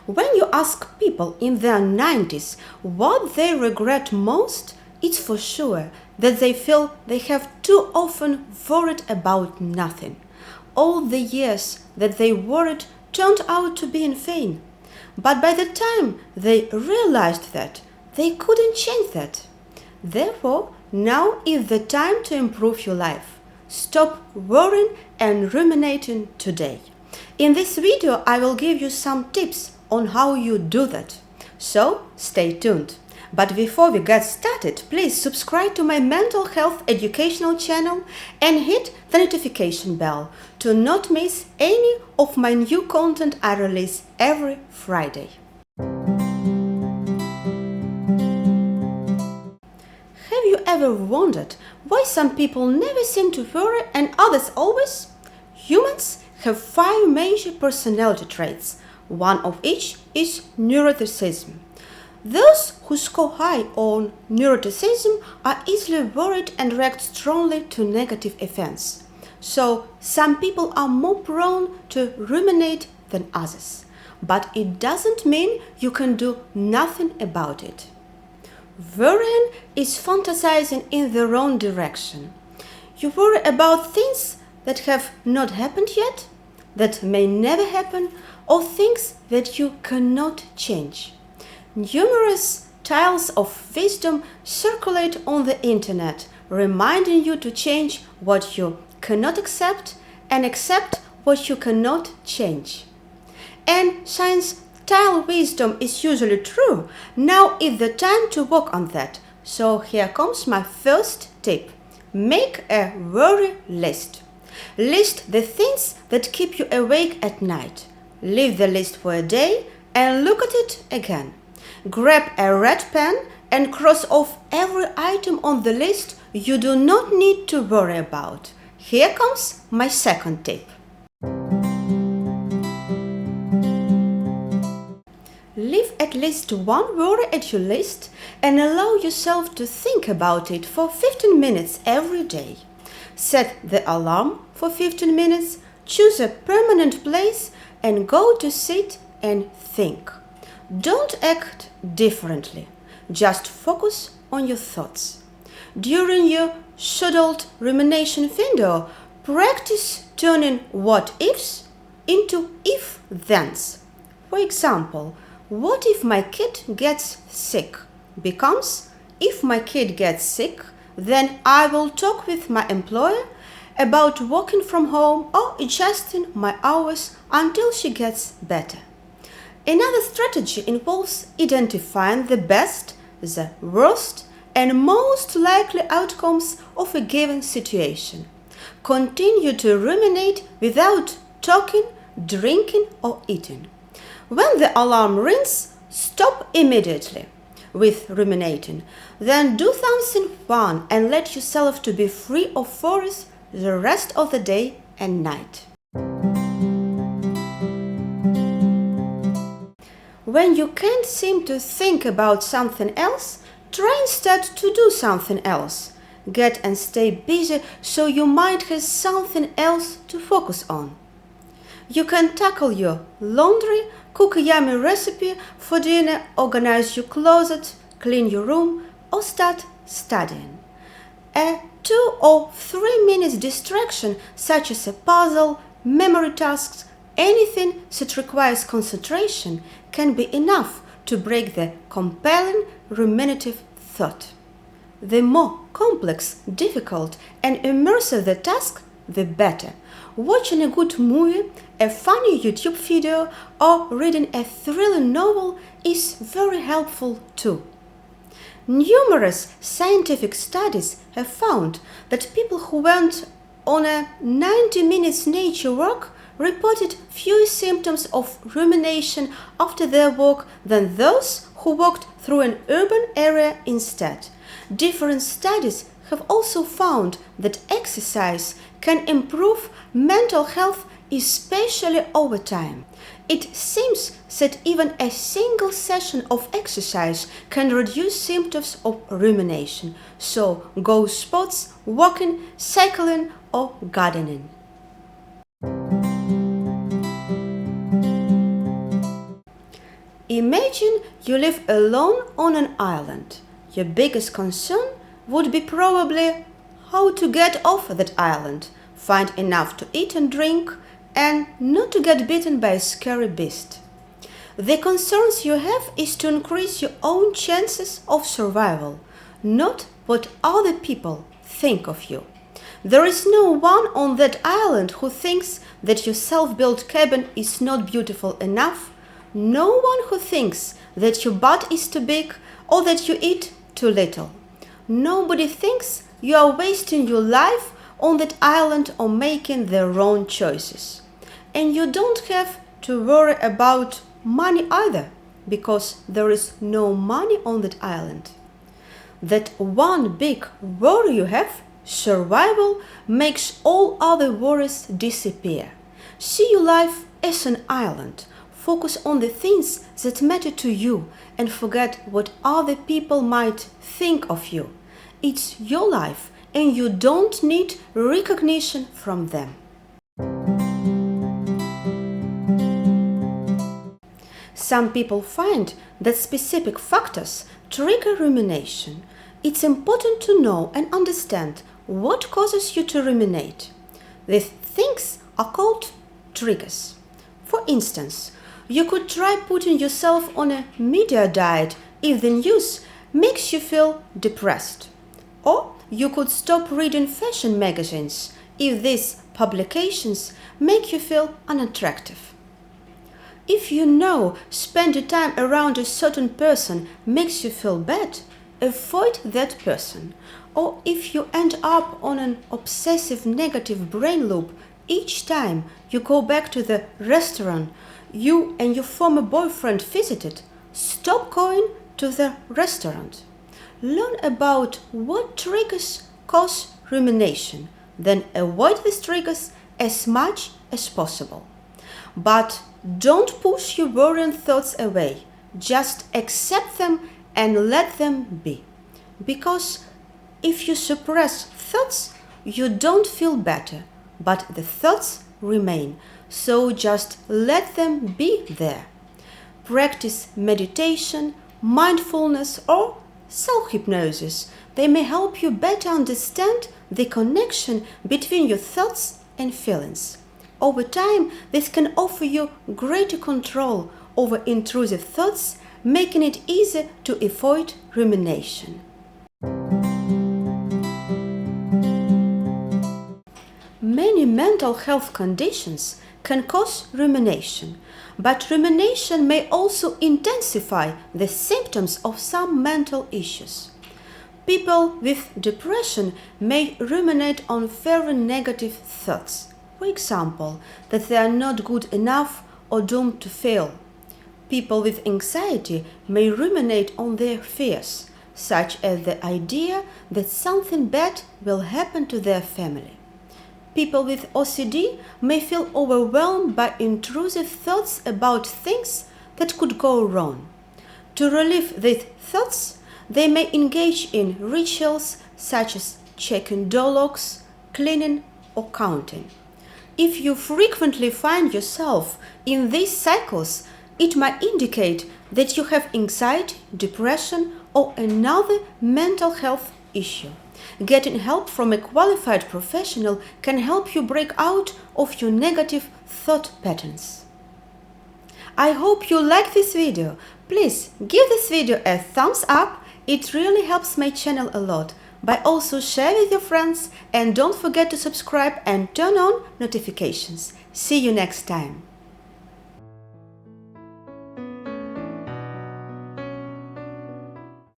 When you ask people in their 90s what they regret most, it's for sure that they feel they have too often worried about nothing. All the years that they worried turned out to be in vain. But by the time they realized that, they couldn't change that. Therefore, now is the time to improve your life. Stop worrying and ruminating today. In this video, I will give you some tips on how you do that. So, stay tuned. But before we get started, please subscribe to my mental health educational channel and hit the notification bell to not miss any of my new content I release every Friday. Have you ever wondered why some people never seem to worry and others always? Humans have 5 major personality traits, one of each is neuroticism. Those who score high on neuroticism are easily worried and react strongly to negative events. So, some people are more prone to ruminate than others. But it doesn't mean you can do nothing about it. Worrying is fantasizing in the wrong direction. You worry about things that have not happened yet, that may never happen, or things that you cannot change. Numerous tales of wisdom circulate on the internet, reminding you to change what you cannot accept and accept what you cannot change. And since tale wisdom is usually true, now is the time to work on that. So here comes my first tip. Make a worry list. List the things that keep you awake at night. Leave the list for a day and look at it again. Grab a red pen and cross off every item on the list you do not need to worry about. Here comes my second tip. Leave at least one worry at your list and allow yourself to think about it for 15 minutes every day. Set the alarm for 15 minutes, choose a permanent place and go to sit and think. Don't act differently. Just focus on your thoughts. During your scheduled rumination window, practice turning what-ifs into if-thens. For example, what if my kid gets sick? Becomes, if my kid gets sick, then I will talk with my employer about working from home or adjusting my hours until she gets better. Another strategy involves identifying the best, the worst, and most likely outcomes of a given situation. Continue to ruminate without talking, drinking, or eating. When the alarm rings, stop immediately with ruminating. Then do something fun and let yourself to be free of worries the rest of the day and night. When you can't seem to think about something else, try instead to do something else. Get and stay busy so your mind has something else to focus on. You can tackle your laundry, cook a yummy recipe for dinner, organize your closet, clean your room, or start studying. A 2 or 3 minutes distraction such as a puzzle, memory tasks, anything that requires concentration can be enough to break the compelling ruminative thought. The more complex, difficult, and immersive the task, the better. Watching a good movie, a funny YouTube video, or reading a thrilling novel is very helpful too. Numerous scientific studies have found that people who went on a 90 minutes nature walk reported fewer symptoms of rumination after their walk than those who walked through an urban area instead. Different studies have also found that exercise can improve mental health, especially over time. It seems that even a single session of exercise can reduce symptoms of rumination. So go sports, walking, cycling, or gardening. Imagine you live alone on an island. Your biggest concern would be probably how to get off that island, find enough to eat and drink, and not to get bitten by a scary beast. The concerns you have is to increase your own chances of survival, not what other people think of you. There is no one on that island who thinks that your self-built cabin is not beautiful enough, no one who thinks that your butt is too big or that you eat too little. Nobody thinks you are wasting your life on that island or making the wrong choices. And you don't have to worry about money either, because there is no money on that island. That one big worry you have, survival, makes all other worries disappear. See your life as an island. Focus on the things that matter to you and forget what other people might think of you. It's your life and you don't need recognition from them. Some people find that specific factors trigger rumination. It's important to know and understand what causes you to ruminate. These things are called triggers. For instance, you could try putting yourself on a media diet if the news makes you feel depressed. Or you could stop reading fashion magazines if these publications make you feel unattractive. If you know spending time around a certain person makes you feel bad, avoid that person. Or if you end up on an obsessive negative brain loop each time you go back to the restaurant you and your former boyfriend visited, stop going to the restaurant. Learn about what triggers cause rumination, then avoid these triggers as much as possible. But don't push your worrying thoughts away. Just accept them and let them be. Because if you suppress thoughts, you don't feel better, but the thoughts remain. So just let them be there. Practice meditation, mindfulness, or self-hypnosis. They may help you better understand the connection between your thoughts and feelings. Over time, this can offer you greater control over intrusive thoughts, making it easier to avoid rumination. Many mental health conditions can cause rumination, but rumination may also intensify the symptoms of some mental issues. People with depression may ruminate on very negative thoughts. For example, that they are not good enough or doomed to fail. People with anxiety may ruminate on their fears, such as the idea that something bad will happen to their family. People with OCD may feel overwhelmed by intrusive thoughts about things that could go wrong. To relieve these thoughts, they may engage in rituals such as checking door locks, cleaning, or counting. If you frequently find yourself in these cycles, it might indicate that you have anxiety, depression, or another mental health issue. Getting help from a qualified professional can help you break out of your negative thought patterns. I hope you like this video. Please give this video a thumbs up. It really helps my channel a lot. By also share with your friends, and don't forget to subscribe and turn on notifications. See you next time.